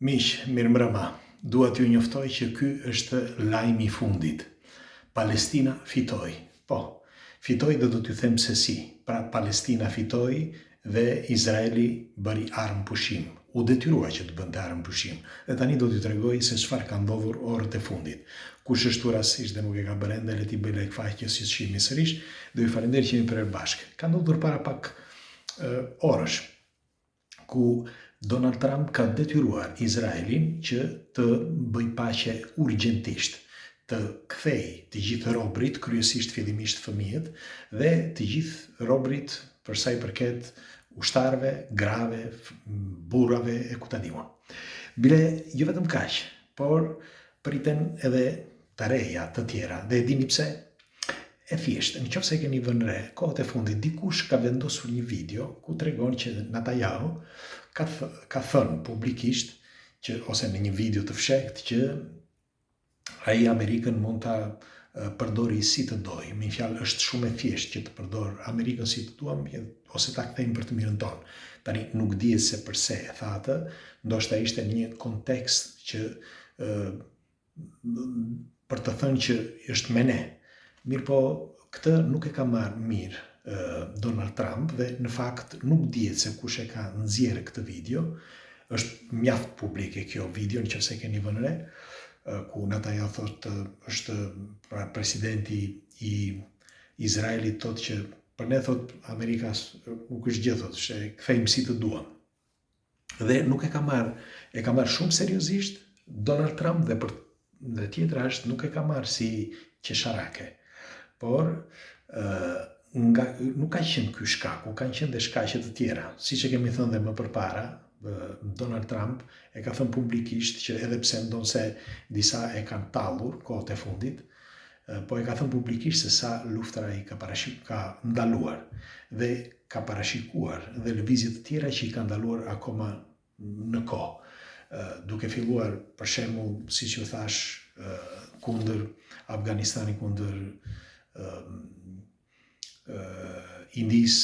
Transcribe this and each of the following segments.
Miq, mirëmbrëma. Dua t'ju njoftoj që ky është lajmi i fundit. Palestina fitoi. Po, fitoi dhe do t'ju them se si. Pra, Palestina fitoi dhe Izraeli bëri armë pushim. U detyrua që të bënte armë pushim. Dhe tani do t'ju tregoj se çfarë ka ndodhur orët e fundit. Kush është rastisht dhe nuk e ka bërë ende, le t'i bëj like faqe si shihni sërish, dhe ju falenderoj që jemi për bashkë. Ka ndodhur para pak orësh ku Donald Trump ka detyruar Izraelin që të bëj paqe urgjentisht, të kthej të gjithë robrit, kryesisht fillimisht fëmijët, dhe të gjithë robrit për sa i përket ushtarëve, grave, burrave e kutadimon. Bile jo vetëm kaq, por priten edhe të reja të tjera. Dhe dini pse? E thjesht, në qoftë se keni vënë re, kohët e fundit dikush ka vendosur një video ku tregon që Netanyahu ka thënë publikisht që, ose në një video të fshehtë, që ai Amerikën mund ta përdori si të doj. Me një fjalë, është shumë e thjeshtë që të përdor Amerikën si të duam ose ta kthejmë për të mirën tonë. Tani nuk dihet se përse e tha atë, ndoshta ishte në një kontekst që për të thënë që është me ne. Mirë po, këtë nuk e ka marrë mirë Donald Trump dhe në fakt nuk dihet se kush e ka nxjerrë këtë video. Është mjaft publike kjo video, nëse keni vënë re, ku Netanyahu thotë është presidenti i Izraelit, thotë që për ne, thotë, Amerika nuk është gjë, thotë, se kthejmë si të duam. Dhe nuk e ka marrë shumë seriozisht Donald Trump, dhe tjetra është nuk e ka marrë si qesharake. Por nuk ka qenë ky shkaku, kanë qenë dhe shkaqe të tjera. Siç e kemi thënë dhe më përpara, Donald Trump e ka thënë publikisht që edhe pse ndonse disa e kanë tallur kohët e fundit, po e ka thënë publikisht se sa luftra i ka ndaluar dhe ka parashikuar dhe lëvizje të tjera që i ka ndaluar akoma në kohë. Duke filluar, për shembull, siç ju thash, kundër Afganistanit, kundër Indis,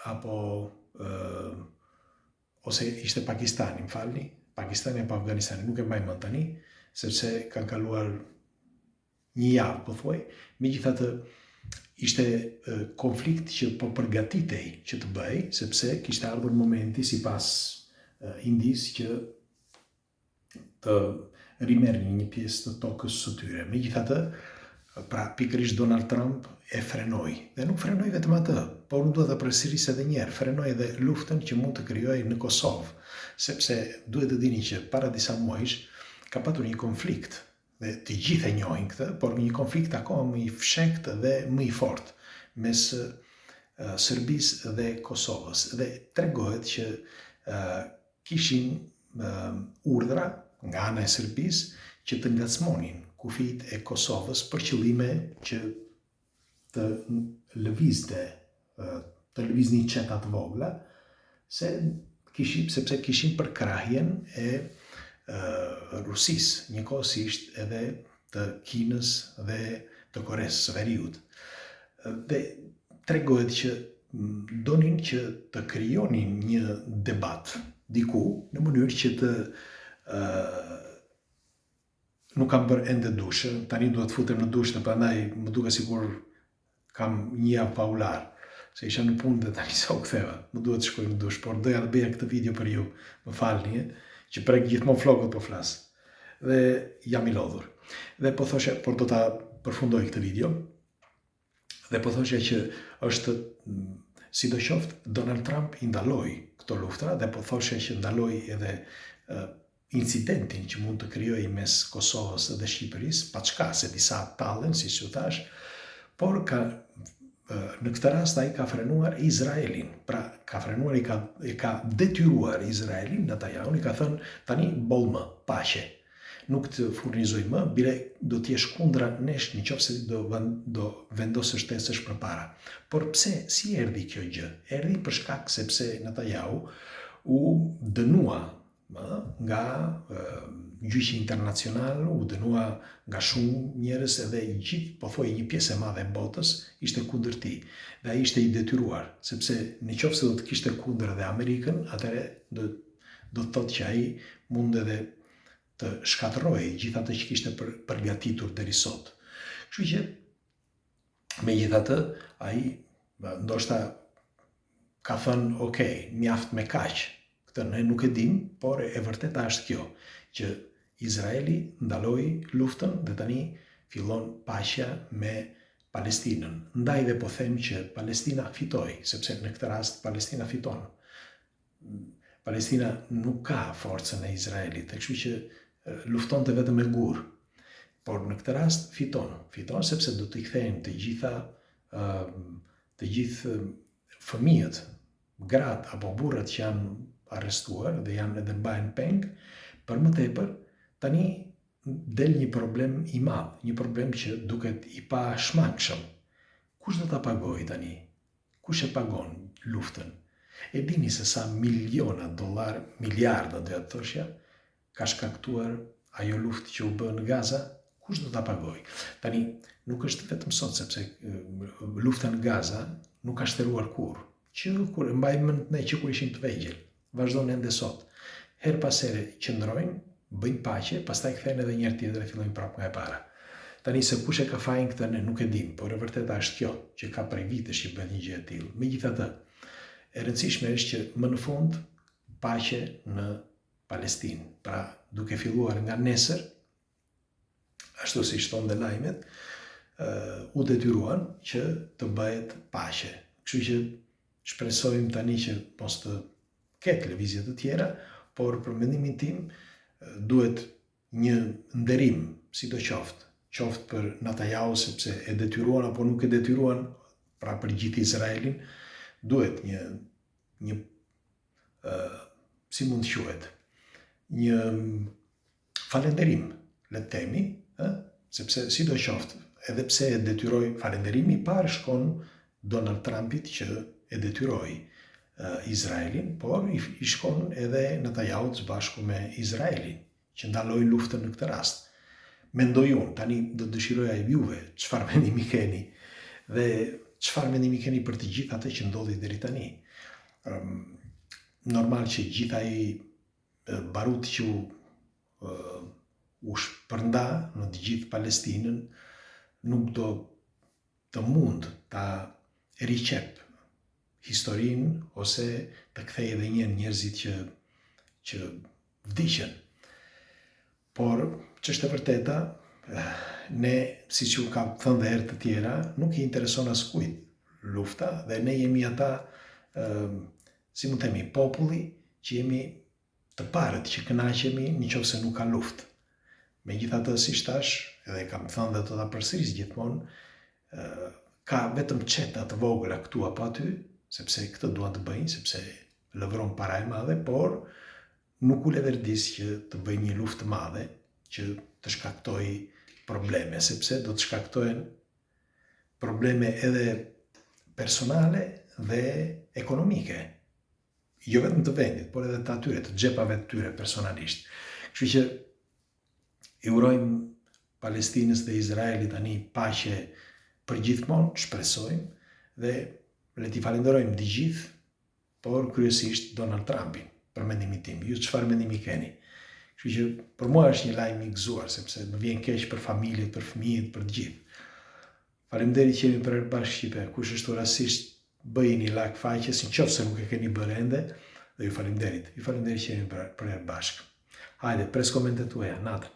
apo ose ishte Pakistani, më falni, Pakistani apo Afganistani, nuk e mbaj mend tani, sepse kanë kaluar një javë, po thuaj. Megjithatë, ishte konflikt që po përgatitej që të bëj, sepse kishte ardhur momenti sipas Indis që të rimerrnin një pjesë të tokës së tyre. Megjithatë, pra pikërisht Donald Trump e frenoi. Dhe nuk frenoi vetëm atë, por unë duhet ta përsëris edhe një herë, frenoi edhe luftën që mund të krijojë në Kosovë, sepse duhet të dini që para disa muajsh ka patur një konflikt, dhe të gjithë e njohin këtë, por një konflikt akoma më i fshehtë dhe më i fortë mes Serbisë dhe Kosovës. Dhe tregohet që kishin urdhra nga ana e Serbisë që të ngacmonin kufijtë e Kosovës për qëllime që të lëviznin qeta të vogla, sepse kishin për krahjen e Rusisë, njëkohësisht edhe të Kinës dhe të Koresë së Veriut. Dhe tregohet që donin që të krijonin një debat diku në mënyrë që të nuk kam bërë ende dushë, tani duhet të futem në dushë, prandaj më duket sikur kam një javë pa ular, se isha në punë dhe tani sa u ktheva, më duhet të shkoj në dushë, por doja të bëja këtë video për ju, më falni, që prek gjithmonë flokët po flas. Dhe jam i lodhur. Dhe po thoshe, por do ta përfundoj këtë video, dhe po thoshe që është, sidoqoftë, Donald Trump i ndaloi këto luftra, dhe po thoshe që ndaloi edhe incidentin që mund të krijojë mes Kosovës dhe Shqipërisë, pa çka, se disa tallen, siç ju thash, por në këtë rast ai ka frenuar Izraelin. Pra, ka frenuar, i ka detyruar Izraelin, Netanyahu, i ka thënë tani boll më, paqe. Nuk të furnizoj më, bile do të jesh kundra nesh nëse do vendosësh testesh përpara. Por pse, si erdhi kjo gjë? Erdhi për shkak sepse Netanyahu u dënua nga gjyqi internacional, u dënua nga shumë njerëz, edhe gjithë, po thuaj, një pjesë e madhe e botës ishte kundër tij. Dhe ai ishte i detyruar, sepse nëse do të kishte kundër edhe Amerikën, atëherë do të thotë që ai mund edhe të shkatërrojë gjithë atë që kishte përgatitur deri sot. Kështu që megjithatë, ai ndoshta ka thënë, ok, mjaft me kaq. Këtë ne nuk e dim, por e vërteta është kjo, që Izraeli ndaloi luftën dhe tani fillon paqja me Palestinën. Ndaj dhe po them që Palestina fitoi, sepse në këtë rast Palestina fiton. Palestina nuk ka forcën e Izraelit, kështu që luftonte vetëm me gur. Por në këtë rast fiton. Fiton sepse do t'i kthejnë të gjithë fëmijët, gratë apo burrat që janë arrestuar dhe janë edhe mbajnë peng, për më tepër tani del një problem i madh, një problem që duket i pashmangshëm. Kush do ta pagojë tani? Kush e pagon luftën? E dini se sa miliona dollar, miliarda do të thoshja, ka shkaktuar ajo luftë që u bë në Gaza? Kush do ta pagojë? Tani nuk është vetëm sot, sepse lufta në Gaza nuk ka shtëruar kurrë. Që kur mbaj mend ne që kur ishim të vegjël, vazhdon ende sot. Her pas here qëndrojnë, bëjnë paqe, pastaj kthehen edhe një herë tjetër dhe fillojnë prapë nga e para. Tani se kush e ka fajin këtë ne nuk e dim, por e vërteta është kjo, që ka prej vitesh që bëhet një gjë e tillë. Megjithatë, e rëndësishme është që më në fund paqe në Palestinë. Pra, duke filluar nga nesër, ashtu si shton dhe lajmet, u detyruan që të bëhet paqe. Kështu që shpresojmë tani që mos të ketë lëvizje të tjera, por për mendimin tim duhet një nderim, qoftë për Netanyahu sepse e detyruan apo nuk e detyruan, pra për gjithë Izraelin, duhet një si mund të quhet, një falenderim, le të themi, sepse sidoqoftë, edhe pse e detyroi, falenderimi i parë shkon Donald Trumpit që e detyroi Izraelin, por i shkon edhe Netanyahut së bashku me Izraelin, që ndaloi luftën në këtë rast. Mendoj unë, tani do dëshiroja juve çfarë mendimi keni dhe çfarë mendimi keni për të gjithë atë që ndodhi deri tani. Normal që gjithë ai barut që u shpërnda në të gjithë Palestinën nuk do të mund ta riqep historinë ose të kthej edhe njerëzit që vdiqën. Por, ç'është e vërteta, ne, siç u kam thënë dhe herë të tjera, nuk i intereson askujt lufta dhe ne jemi ata, si mund të themi, populli që jemi të parët që kënaqemi nëse nuk ka luftë. Megjithatë, siç thash, edhe kam thënë dhe do ta përsëris gjithmonë, ka vetëm çeta të vogla këtu apo aty, sepse këtë duan të bëjnë, sepse lëvron para e madhe, por nuk u le verdis që të bëjnë një luftë të madhe që të shkaktoj probleme, sepse do të shkaktojnë probleme edhe personale dhe ekonomike. Jo vetëm të vendit, por edhe të atyre, të xhepave të tyre personalisht. Kështu që i urojmë Palestinës dhe Izraelit tani paqe për gjithmonë, shpresojmë dhe le t'i falenderojmë të gjithë, por kryesisht Donald Trumpin, për mendimin tim. Ju çfarë mendimi keni? Kështu që për mua është një lajm i gëzuar, sepse më vjen keq për familjet, për fëmijët, për të gjithë. Faleminderit që jemi për herë bashkë Shqipe. Kush është rastisht, bëjini like faqes, nëse nuk e keni bërë ende, dhe ju faleminderit. Ju faleminderit që jemi për herë bashkë. Hajde, pres komentet tuaja, natën.